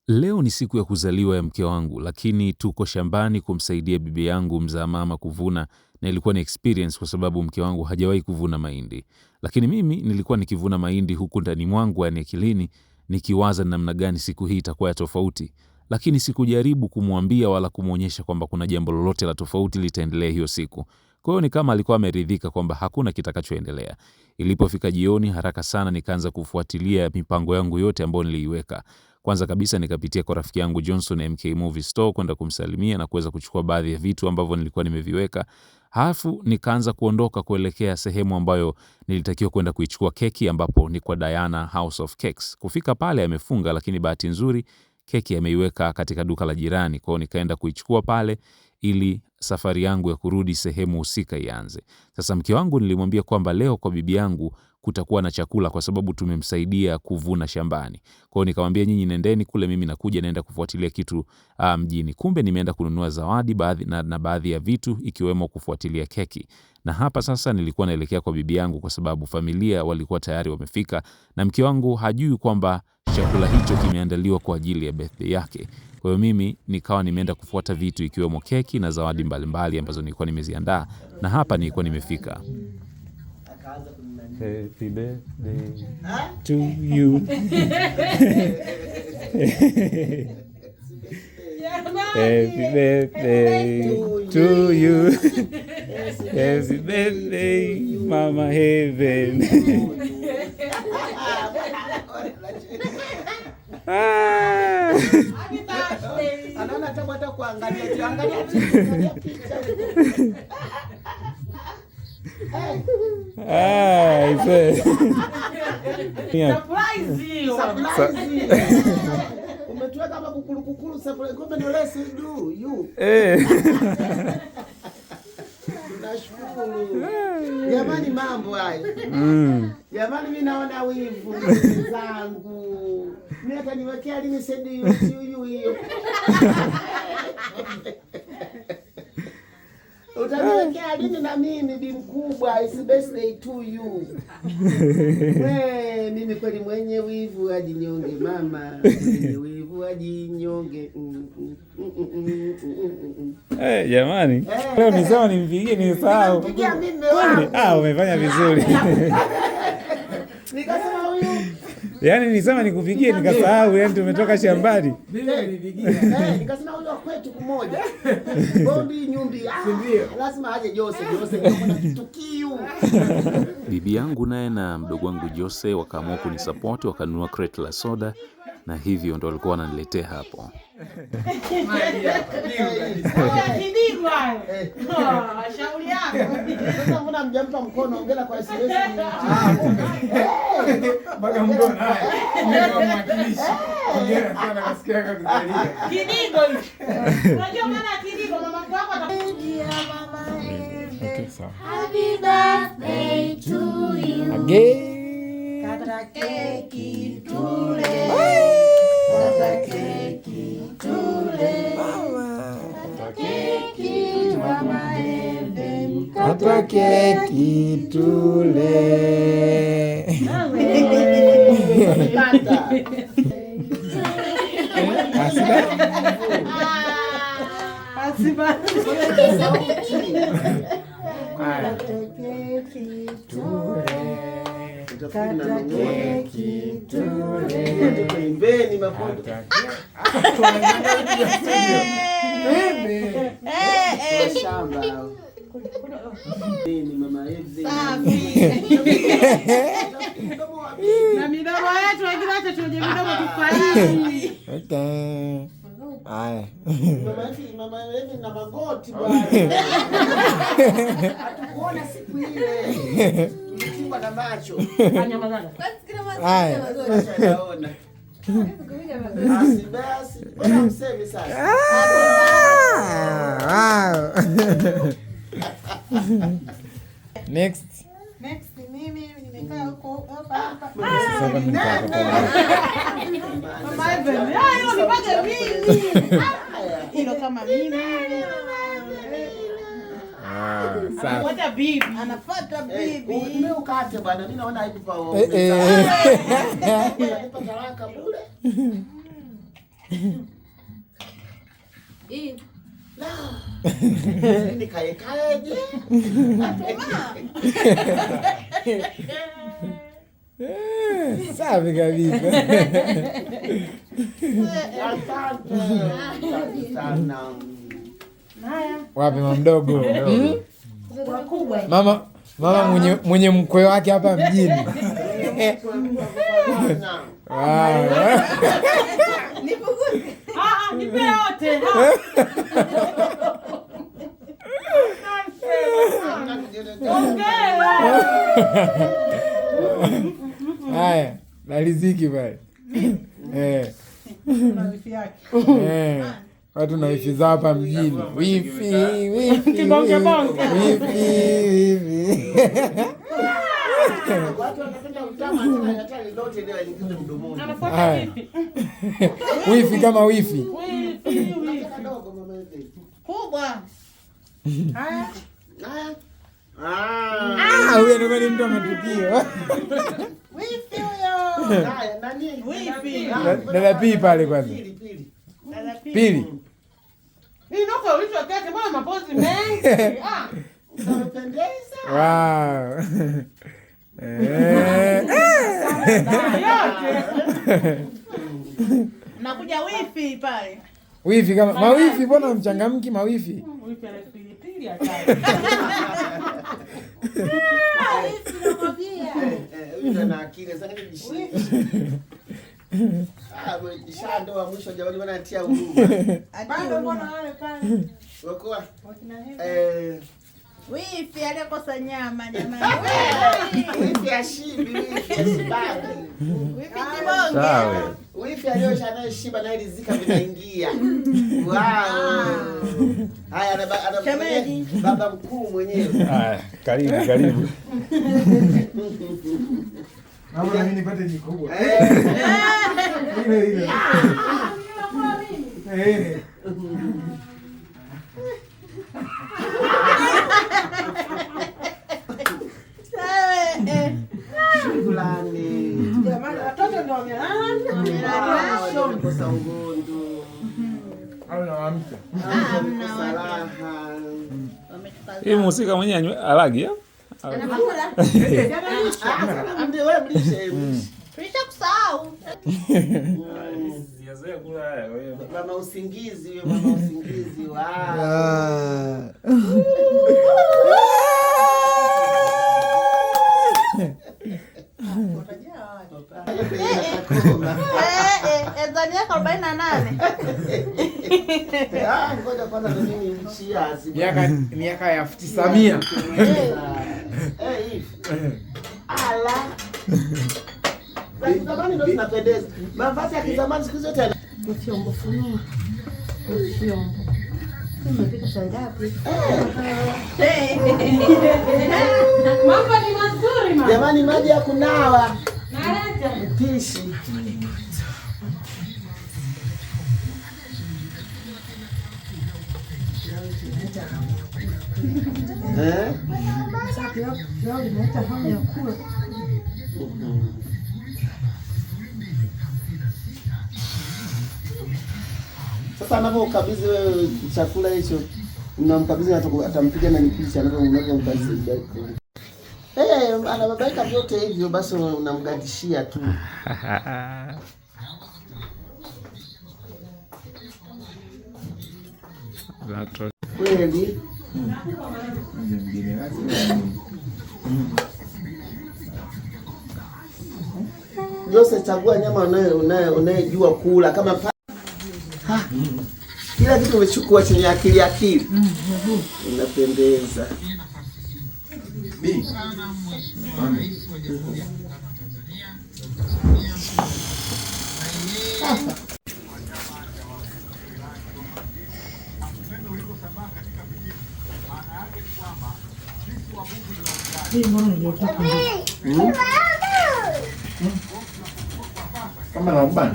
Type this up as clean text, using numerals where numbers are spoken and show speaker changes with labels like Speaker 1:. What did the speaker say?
Speaker 1: Leo ni siku ya kuzaliwa ya mke wangu, lakini tuko shambani kumsaidia bibi yangu mzaa mama kuvuna, na ilikuwa ni experience kwa sababu mke wangu hajawahi kuvuna mahindi. Lakini mimi nilikuwa nikivuna mahindi huku ndani mwangu, yani akilini, nikiwaza namna gani siku hii itakuwa ya tofauti. Lakini sikujaribu kumwambia wala kumwonyesha kwamba kuna jambo lolote la tofauti litaendelea hiyo siku. Kwa hiyo ni kama alikuwa ameridhika kwamba hakuna kitakachoendelea. Ilipofika jioni, haraka sana nikaanza kufuatilia mipango yangu yote ambayo niliiweka. Kwanza kabisa nikapitia kwa rafiki yangu Johnson MK Movie Store kwenda kumsalimia na kuweza kuchukua baadhi ya vitu ambavyo nilikuwa nimeviweka. Halafu nikaanza kuondoka kuelekea sehemu ambayo nilitakiwa kwenda kuichukua keki, ambapo ni kwa Diana House of Cakes. Kufika pale amefunga, lakini bahati nzuri keki ameiweka katika duka la jirani. Kwa hiyo nikaenda kuichukua pale ili safari yangu ya kurudi sehemu husika ianze. Sasa mke wangu nilimwambia kwamba leo kwa bibi yangu kutakuwa na chakula kwa sababu tumemsaidia kuvuna shambani. Kwa hiyo nikamwambia nyinyi nendeni kule, mimi nakuja naenda kufuatilia kitu mjini. Kumbe nimeenda kununua zawadi baadhi ya vitu ikiwemo kufuatilia keki. Na hapa sasa nilikuwa naelekea kwa bibi yangu kwa sababu familia walikuwa tayari wamefika na mke wangu hajui kwamba chakula hicho kimeandaliwa kwa ajili ya birthday yake. Kwa hiyo mimi nikawa nimeenda kufuata vitu ikiwemo keki na zawadi mbalimbali ambazo nilikuwa nimeziandaa, na hapa nilikuwa nimefika.
Speaker 2: Happy birthday to you. Happy birthday to you. Happy birthday, Mama Heaven.
Speaker 3: Umetuweka kama kukuru surprise. Kumbe ndio less do you. Tunashukuru. Jamani mambo haya. Jamani mimi naona wivu zangu. Mimi hata niwekea lini said you hiyo. Utaniwekea lini na mimi bi mkubwa, is birthday to you. Mimi kweli mwenye wivu ajinyonge mama. Mwenye wivu ajinyonge.
Speaker 2: Jamani. Leo nisema nimpigie nisahau.
Speaker 3: Nipigia mimi wangu.
Speaker 2: Umefanya vizuri.
Speaker 3: Nikasema huyu.
Speaker 2: Yaani nisema nikupigie nikasahau, yani tumetoka shambani.
Speaker 3: Mimi nilipigia. Nikasema huyu kwetu kumoja. Bombi nyumbi. Lazima aje Jose kuna kitukio.
Speaker 1: Bibi yangu naye na mdogo wangu Jose wakaamua kunisupport, wakanunua crate la soda, na hivyo ndo walikuwa wananiletea hapo.
Speaker 3: Shauri yako. Sasa mbona mjampa mkono, ongea kwa SMS.
Speaker 4: Mpaka mkono haya. Ndio mwakilishi. Ongea sana kasikia kuzaliwa.
Speaker 3: Kidigo hicho. Unajua maana kidigo mama wako atakuja mama.
Speaker 2: Okay, sawa.
Speaker 5: Happy birthday to you.
Speaker 2: Again.
Speaker 3: Kata keki tule. Kata keki tule. Kata keki mama Heaven.
Speaker 2: Kata keki tule.
Speaker 3: Kata. Asiba. Kata keki tule. Kata keki tule. Tuimbeni mapondo. Shamba. Nini mama hivi?
Speaker 6: Na midomo yetu wengine hata tuje midomo tufaidi.
Speaker 2: Okay. Haya.
Speaker 3: Mama hivi na magoti bwana. Hatukuona siku ile. Tulikuwa na macho.
Speaker 6: Fanya madhara.
Speaker 2: Haya.
Speaker 3: Naona. Basi. Bwana msemi sasa.
Speaker 2: Next.
Speaker 6: Mimi nimekaa huko hapa.
Speaker 2: Sasa nitaka.
Speaker 6: Mama Heaven. Hiyo nipate mimi. Hilo kama mimi.
Speaker 2: Sawa.
Speaker 6: Anafuata bibi. Anafuata bibi.
Speaker 3: Mimi ukate bwana, mimi naona haipo pao. Nipa talaka bure. Nikaekaje?
Speaker 2: Safi kabisa.
Speaker 3: Asante sana.
Speaker 2: Wapi mama mdogo?
Speaker 6: Wakubwa.
Speaker 2: Mama mwenye mkwe wake hapa mjini.
Speaker 6: Nipe yote.
Speaker 2: Haya, na riziki pale. Watu na wifi zao hapa mjini. Wifi.
Speaker 6: Kibonge bonge.
Speaker 2: Wifi.
Speaker 3: Watu wanapenda utamu hata lolote leo ingize mdomoni.
Speaker 6: Anafuata vipi?
Speaker 2: Wifi kama wifi.
Speaker 6: Wifi.
Speaker 3: Kadogo mama hivi.
Speaker 6: Kubwa. Haya.
Speaker 2: Huyo ndio ni mtu wa matukio.
Speaker 6: Wifi huyo.
Speaker 3: Haya, nani?
Speaker 6: Wifi.
Speaker 2: Dada Pili pale kwanza. Pili.
Speaker 6: Hii ndio ulicho kake mbona mapozi mengi?
Speaker 3: Unapendeza.
Speaker 2: Wow.
Speaker 6: Nakuja wifi pale.
Speaker 2: Wifi kama mawifi, mbona mchangamki mawifi?
Speaker 6: Wifi ana pilipili hatari. Wifi nakwambia.
Speaker 3: Huyu ana akili sana kijishi. Shandoa mwisho jamani bwana anatia huruma.
Speaker 6: Bado mbona wale pale?
Speaker 3: Wako
Speaker 6: Wifi aliyekosa nyama jamani.
Speaker 3: wifi ashibi, wifi ashibabi.
Speaker 6: Wifi kibonge.
Speaker 1: Sawa.
Speaker 3: Wifi aliyosha naye shiba naye rizika vinaingia. Wow. Haya
Speaker 6: Shemeji.
Speaker 3: baba mkuu mwenyewe.
Speaker 1: Haya, karibu.
Speaker 2: Naomba mimi nipate jikubwa. Ile.
Speaker 3: Shukrani.
Speaker 6: Jamani watoto ndio wamelala.
Speaker 3: Wamekosa ugondu.
Speaker 2: Au naamka.
Speaker 3: Wamekosa raha.
Speaker 1: Hii mhusika mwenyewe alagi ya?
Speaker 3: Amde wewe mlishe.
Speaker 6: Tulisha kusahau.
Speaker 1: Sijazoea kula haya kwa hiyo.
Speaker 3: Mama usingizi huyo, mama usingizi. Wow.
Speaker 6: Ezani yako 48.
Speaker 3: Ngoja kwanza ndo mimi mchiazi.
Speaker 2: Miaka ya 1900.
Speaker 3: Hivi. Ala. Zamani ndo tunapendeza. Mavazi ya kizamani siku zote
Speaker 6: Mfyombo funua. Mfyombo. Umepika saa ngapi? Mambo ni mazuri mama.
Speaker 3: jamani, maji ya kunawa.
Speaker 6: Naleta.
Speaker 3: Mpishi. Sasa anapokabidhi wewe chakula hicho, unamkabidhi atampiga na nipisha unapomkabidhi. Anababaika vyote hivyo basi unamgadishia tu. Kweli. Jose, chagua nyama unayejua kula kama kila kitu umechukua chenye akili. Unapendeza.
Speaker 4: Kama naomba